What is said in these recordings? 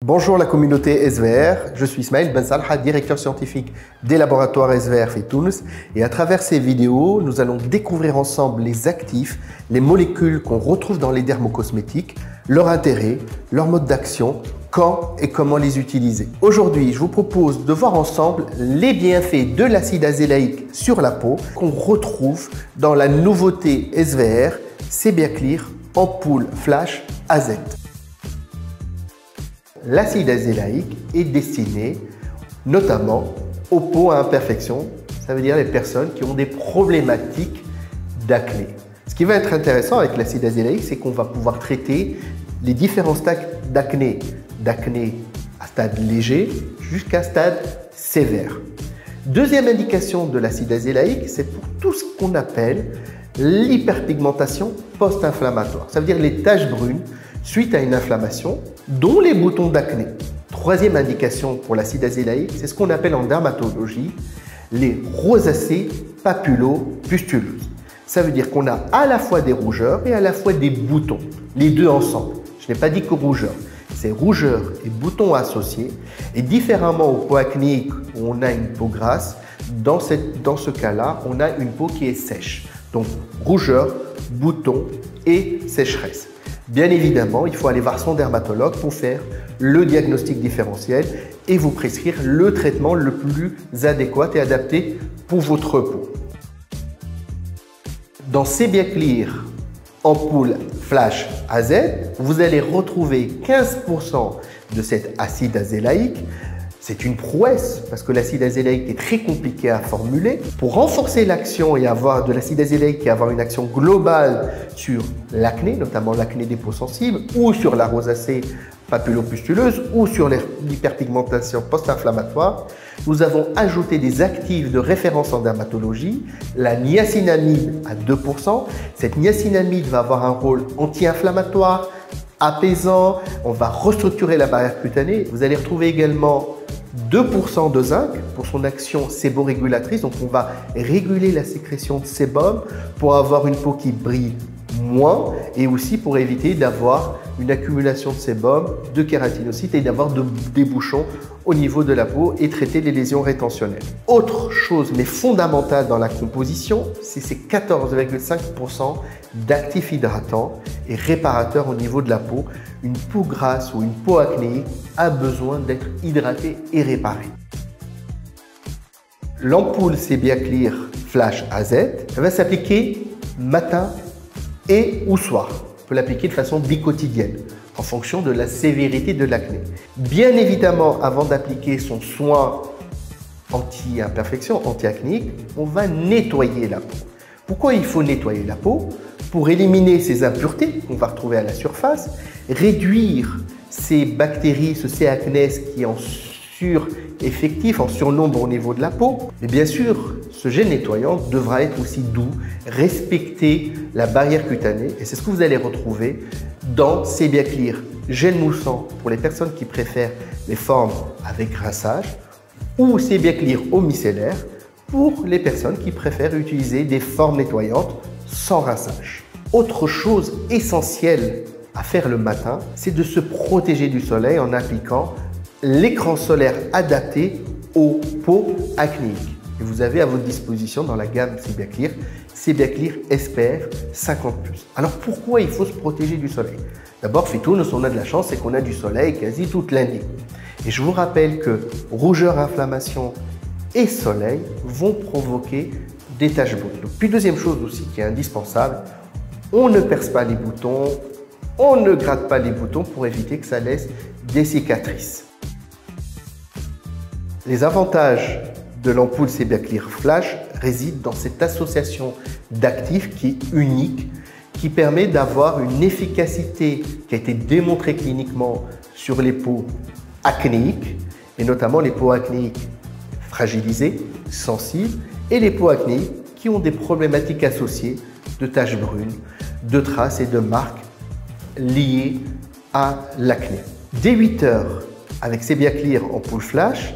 Bonjour la communauté SVR, je suis Ismaël Ben Salha, directeur scientifique des laboratoires SVR في Tunis et à travers ces vidéos, nous allons découvrir ensemble les actifs, les molécules qu'on retrouve dans les dermocosmétiques, leur intérêt, leur mode d'action, quand et comment les utiliser. Aujourd'hui, je vous propose de voir ensemble les bienfaits de l'acide azélaïque sur la peau qu'on retrouve dans la nouveauté SVR Sebiaclear Ampoule Flash AZ. L'acide azélaïque est destiné notamment aux peaux à imperfection, ça veut dire les personnes qui ont des problématiques d'acné. Ce qui va être intéressant avec l'acide azélaïque, c'est qu'on va pouvoir traiter les différents stades d'acné, à stade léger jusqu'à stade sévère. Deuxième indication de l'acide azélaïque, c'est pour tout ce qu'on appelle l'hyperpigmentation post-inflammatoire. Ça veut dire les taches brunes suite à une inflammation, dont les boutons d'acné. Troisième indication pour l'acide azélaïque, c'est ce qu'on appelle en dermatologie les rosacées papulo-pustuleuses. Ça veut dire qu'on a à la fois des rougeurs et à la fois des boutons, les deux ensemble. Je n'ai pas dit que rougeur, c'est rougeur et boutons associés. Et différemment aux peaux acnéiques où on a une peau grasse, dans ce cas-là, on a une peau qui est sèche. Donc rougeur, boutons et sécheresse. Bien évidemment, il faut aller voir son dermatologue pour faire le diagnostic différentiel et vous prescrire le traitement le plus adéquat et adapté pour votre peau. Dans Sebiaclear Ampoule Flash AZ, vous allez retrouver 15% de cet acide azélaïque. C'est une prouesse parce que l'acide azélaïque est très compliqué à formuler. Pour renforcer l'action et avoir de l'acide azélaïque et avoir une action globale sur l'acné, notamment l'acné des peaux sensibles, ou sur la rosacée papulo-pustuleuse, ou sur l'hyperpigmentation post-inflammatoire, nous avons ajouté des actifs de référence en dermatologie, la niacinamide à 2%. Cette niacinamide va avoir un rôle anti-inflammatoire, apaisant, on va restructurer la barrière cutanée. Vous allez retrouver également 2% de zinc pour son action séborégulatrice, donc on va réguler la sécrétion de sébum pour avoir une peau qui brille moins et aussi pour éviter d'avoir une accumulation de sébum, de kératinocytes et d'avoir des bouchons au niveau de la peau et traiter les lésions rétentionnelles. Autre chose mais fondamentale dans la composition, c'est ces 14,5% d'actifs hydratants et réparateurs au niveau de la peau. Une peau grasse ou une peau acnéique a besoin d'être hydratée et réparée. L'ampoule Sebiaclear Flash AZ va s'appliquer matin et ou soir. On peut l'appliquer de façon biquotidienne en fonction de la sévérité de l'acné. Bien évidemment, avant d'appliquer son soin anti-imperfection, anti-acnéique, on va nettoyer la peau. Pourquoi il faut nettoyer la peau? Pour éliminer ces impuretés qu'on va retrouver à la surface, réduire ces bactéries, ce C. acnes qui est en sureffectif, en surnombre au niveau de la peau. Mais bien sûr, ce gel nettoyant devra être aussi doux, respecter la barrière cutanée et c'est ce que vous allez retrouver dans Sebiaclear gel moussant pour les personnes qui préfèrent les formes avec rinçage ou Sebiaclear eau micellaire pour les personnes qui préfèrent utiliser des formes nettoyantes sans rinçage. Autre chose essentielle à faire le matin, c'est de se protéger du soleil en appliquant l'écran solaire adapté aux peaux acnéiques. Et vous avez à votre disposition dans la gamme Sebiaclear, Sebiaclear SPF 50+. Alors pourquoi il faut se protéger du soleil? D'abord, chez Tunis, on a de la chance, c'est qu'on a du soleil quasi toute l'année. Et je vous rappelle que rougeur, inflammation et soleil vont provoquer des taches brunes. Puis deuxième chose aussi qui est indispensable, on ne perce pas les boutons, on ne gratte pas les boutons pour éviter que ça laisse des cicatrices. Les avantages de l'ampoule Sebiaclear Flash résident dans cette association d'actifs qui est unique, qui permet d'avoir une efficacité qui a été démontrée cliniquement sur les peaux acnéiques, et notamment les peaux acnéiques fragilisées, sensibles, et les peaux acnéiques qui ont des problématiques associées de taches brunes, de traces et de marques liées à l'acné. Dès 8 heures, avec Sebiaclear Ampoule Flash,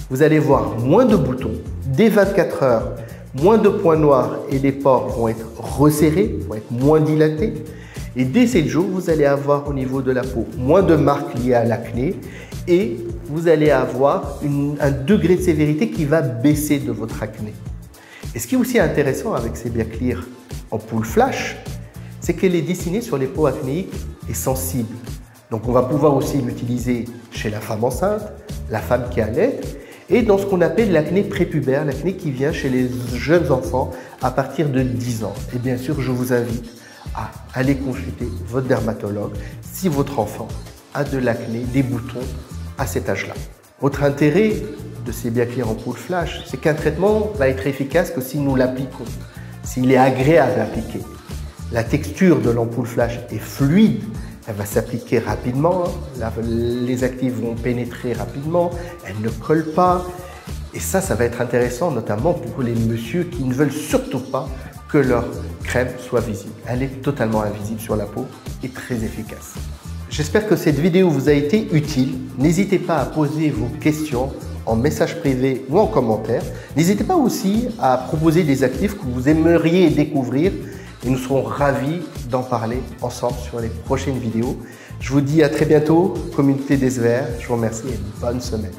vous allez voir moins de boutons. Dès 24 heures, moins de points noirs et les pores vont être resserrés, vont être moins dilatés. Et dès 7 jours, vous allez avoir au niveau de la peau moins de marques liées à l'acné et vous allez avoir un degré de sévérité qui va baisser de votre acné. Et ce qui est aussi intéressant avec ces Biaclear ampoules flash, c'est qu'elle est dessinée sur les peaux acnéiques et sensibles. Donc on va pouvoir aussi l'utiliser chez la femme enceinte, la femme qui allait, et dans ce qu'on appelle l'acné prépubère, l'acné qui vient chez les jeunes enfants à partir de 10 ans. Et bien sûr, je vous invite à aller consulter votre dermatologue si votre enfant a de l'acné, des boutons à cet âge-là. Autre intérêt de ces Biaclear ampoules flash, c'est qu'un traitement va être efficace que si nous l'appliquons, s'il est agréable à appliquer. La texture de l'ampoule flash est fluide, elle va s'appliquer rapidement, les actifs vont pénétrer rapidement, elle ne colle pas. Et ça va être intéressant notamment pour les messieurs qui ne veulent surtout pas que leur crème soit visible. Elle est totalement invisible sur la peau et très efficace. J'espère que cette vidéo vous a été utile. N'hésitez pas à poser vos questions en message privé ou en commentaire. N'hésitez pas aussi à proposer des actifs que vous aimeriez découvrir et nous serons ravis d'en parler ensemble sur les prochaines vidéos. Je vous dis à très bientôt, communauté des Verts. Je vous remercie et bonne semaine.